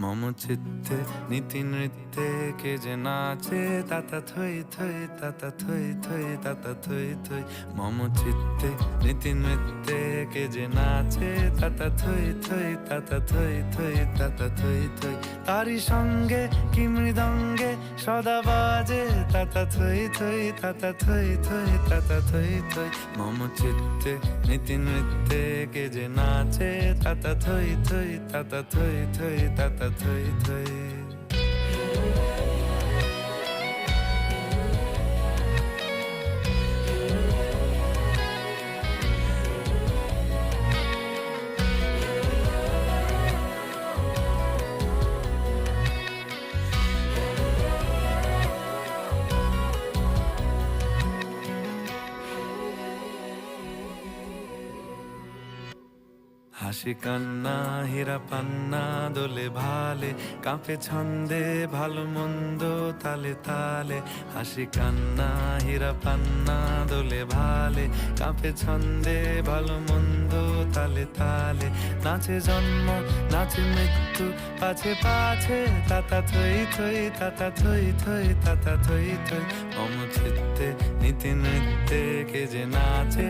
মম চিত্তে নীতি নৃত্যে কে যে নাচে তাতা থই থই তাতা থই থই তাতা থই থই। মম চিত্তে নীতি নৃত্যে কে যে নাচে তাতা থই থই তাতা থই থই তাতা থই থই। তারি সঙ্গে কি মৃদঙ্গে সদা বাজে তাতা থই থই তাতা থই থই তাতা থই থই। মম চিত্তে নীতি নৃত্যে কে যে নাচে তাতা থই থই তাতা থই থই তাতা থই থই। হাসি কান্না হীরা পান্না দোলে ভালে কাঁপে ছন্দে ভালো মন্দ তালে তালে। হাসি কান্না হীরা পান্না দোলে ভালে কাঁপে ছন্দে ভালো মন্দ তালে তালে। নাচে জন্ম নাচে মৃত্যু পাছে পাছে তাতা থই থই তাতা থই থই তাতা থই থই। মম চিত্তে নীতি নৃত্যে কে যে নাচে